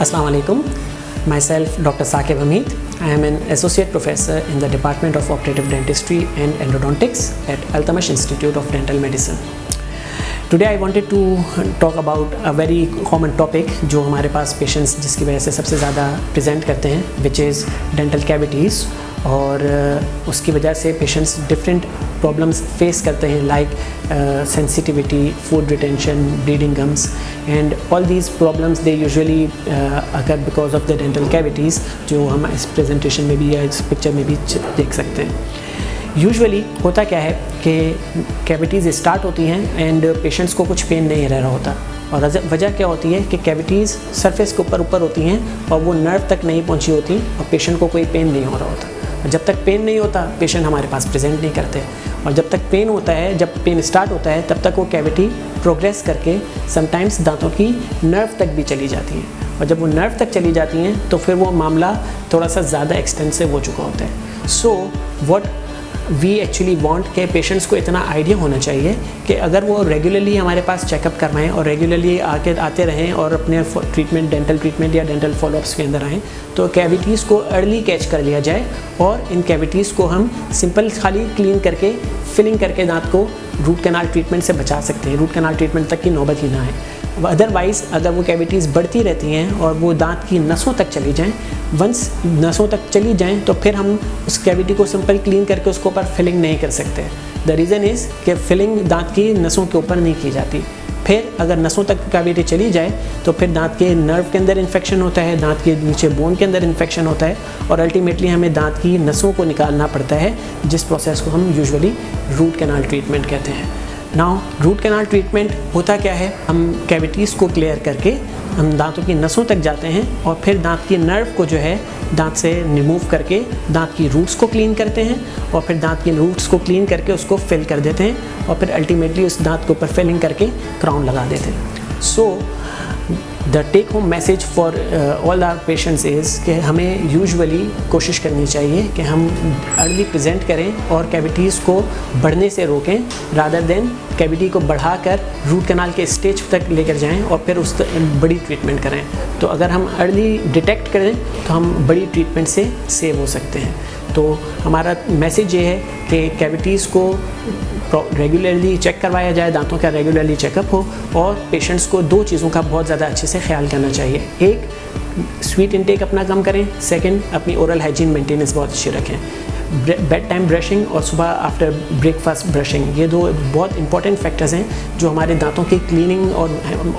Assalamu alaikum. Myself Dr. Saqib Hamid. I am an associate professor in the Department of Operative Dentistry and Endodontics at Altamash Institute of Dental Medicine. Today I wanted to talk about a very common topic जो हमारे पास patients जिसकी वजह से सबसे ज़्यादा present करते हैं, which is dental cavities. और उसकी वजह से पेशेंट्स डिफरेंट प्रॉब्लम्स फेस करते हैं like sensitivity, food retention, bleeding gums and all these problems they usually occur because of the dental cavities, जो हम इस प्रेजेंटेशन में भी या इस पिक्चर में भी देख सकते हैं। यूजुअली होता क्या है कि कैविटीज़ स्टार्ट होती हैं एंड पेशेंट्स को कुछ पेन नहीं रह रहा होता, और वजह क्या होती है कि कैविटीज़ सरफेस के ऊपर होती हैं और वो नर्व तक नहीं पहुंची होती और पेशेंट को कोई पेन नहीं हो रहा होता। जब तक पेन नहीं होता पेशेंट हमारे पास प्रेजेंट नहीं करते, और जब तक पेन होता है, जब पेन स्टार्ट होता है, तब तक वो कैविटी प्रोग्रेस करके समटाइम्स दांतों की नर्व तक भी चली जाती हैं, और जब वो नर्व तक चली जाती हैं तो फिर वो मामला थोड़ा सा ज़्यादा एक्सटेंसिव हो चुका होता है। So what we actually want के पेशेंट्स को इतना आइडिया होना चाहिए कि अगर वो रेगुलरली हमारे पास चेकअप करवाएं और रेगुलरली आते रहें और अपने ट्रीटमेंट, डेंटल ट्रीटमेंट या डेंटल फॉलोअप्स के अंदर आएँ, तो कैविटीज़ को अर्ली कैच कर लिया जाए और इन कैविटीज़ को हम सिंपल खाली क्लीन करके फिलिंग करके दांत को रूट कैनाल ट्रीटमेंट से बचा सकते हैं, रूट कैनाल ट्रीटमेंट तक की नौबत ही ना आए। अदरवाइज़ अगर वो कैविटीज़ बढ़ती रहती हैं और वो दांत की नसों तक चली जाएं, वंस नसों तक चली जाएं तो फिर हम उस कैविटी को सिंपल क्लीन करके उसके ऊपर फिलिंग नहीं कर सकते। द रीज़न इज़ कि फिलिंग दांत की नसों के ऊपर नहीं की जाती। फिर अगर नसों तक कैविटी चली जाए तो फिर दांत के नर्व के अंदर इन्फेक्शन होता है, दांत के नीचे बोन के अंदर इन्फेक्शन होता है, और अल्टीमेटली हमें दांत की नसों को निकालना पड़ता है, जिस प्रोसेस को हम यूजुअली रूट कैनाल ट्रीटमेंट कहते हैं। नाउ रूट कैनाल ट्रीटमेंट होता क्या है, हम कैविटीज़ को क्लियर करके हम दांतों की नसों तक जाते हैं और फिर दांत की नर्व को जो है दांत से रिमूव करके दांत की रूट्स को क्लीन करते हैं, और फिर दांत की रूट्स को क्लीन करके उसको फिल कर देते हैं, और फिर अल्टीमेटली उस दांत के ऊपर फिलिंग करके क्राउन लगा देते हैं। So the take home message for all our patients is कि हमें यूजुअली कोशिश करनी चाहिए कि हम अर्ली प्रेजेंट करें और कैविटीज़ को बढ़ने से रोकें, रादर देन कैविटी को बढ़ाकर रूट कैनाल के स्टेज तक लेकर जाएं और फिर उस बड़ी ट्रीटमेंट करें। तो अगर हम अर्ली डिटेक्ट करें तो हम बड़ी ट्रीटमेंट से सेव हो सकते हैं। तो हमारा मैसेज ये है कि कैविटीज़ को रेगुलरली चेक करवाया जाए, दांतों का रेगुलरली चेकअप हो, और पेशेंट्स को दो चीज़ों का बहुत ज़्यादा अच्छे से ख्याल करना चाहिए। एक, स्वीट इंटेक अपना कम करें, सेकंड, अपनी ओरल हाइजीन मेंटेनेंस बहुत अच्छी रखें। बेड टाइम ब्रशिंग और सुबह आफ्टर ब्रेकफास्ट ब्रशिंग, ये दो बहुत इंपॉर्टेंट फैक्टर्स हैं जो हमारे दांतों की क्लीनिंग और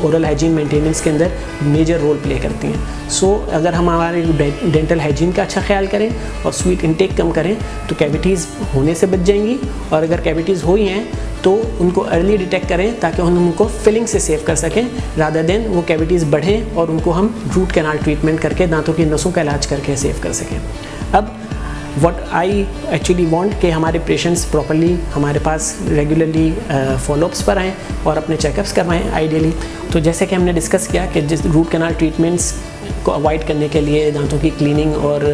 ओरल हाइजीन मेंटेनेंस के अंदर मेजर रोल प्ले करती हैं। सो अगर हम हमारे डेंटल हाइजीन का अच्छा ख्याल करें और स्वीट इंटेक कम करें तो कैविटीज़ होने से बच जाएंगी, और अगर कैविटीज़ हुई हैं तो उनको अर्ली डिटेक्ट करें ताकि हम उनको फिलिंग से सेव कर सकें, रादर देन वो कैविटीज़ बढ़ें और उनको हम रूट कैनाल ट्रीटमेंट करके दांतों की नसों का इलाज करके सेव कर सकें। अब व्हाट आई एक्चुअली वांट कि हमारे पेशेंट्स प्रॉपरली हमारे पास रेगुलरली फॉलोअप्स पर आएँ और अपने चेकअप्स करवाएं आइडियली। तो जैसे कि हमने डिस्कस किया कि जिस रूट कैनाल ट्रीटमेंट्स को अवॉइड करने के लिए दांतों की क्लीनिंग और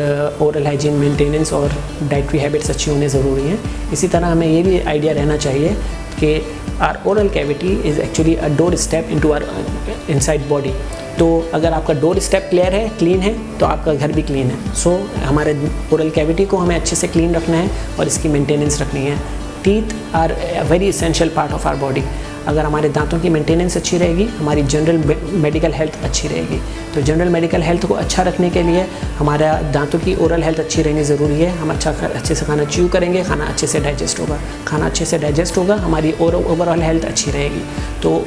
ओरल हाइजीन मेंटेनेंस और डाइटरी हैबिट्स अच्छी होने ज़रूरी हैं। इसी तरह हमें ये भी आइडिया रहना चाहिए कि our oral cavity is actually a doorstep into our inside body. तो अगर आपका डोर स्टेप क्लियर है, क्लीन है, तो आपका घर भी क्लीन है। सो हमारे ओरल कैविटी को हमें अच्छे से क्लीन रखना है और इसकी मेंटेनेंस रखनी है। Teeth are a very essential part of our body. अगर हमारे दांतों की मेंटेनेंस अच्छी रहेगी, हमारी जनरल मेडिकल हेल्थ अच्छी रहेगी। तो जनरल मेडिकल हेल्थ को अच्छा रखने के लिए हमारा दांतों की ओरल हेल्थ अच्छी रहनी ज़रूरी है। हम अच्छे से खाना च्यू करेंगे, खाना अच्छे से डाइजेस्ट होगा, खाना अच्छे से डाइजेस्ट होगा, हमारी ओवरऑल हेल्थ अच्छी रहेगी। तो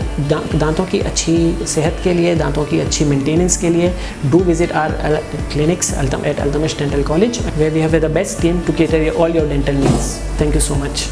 दांतों की अच्छी सेहत के लिए, दांतों की अच्छी मेंटेनेंस के लिए do visit our clinics at Altamash dental college, where we have the best team to cater all your dental needs. Thank you so much.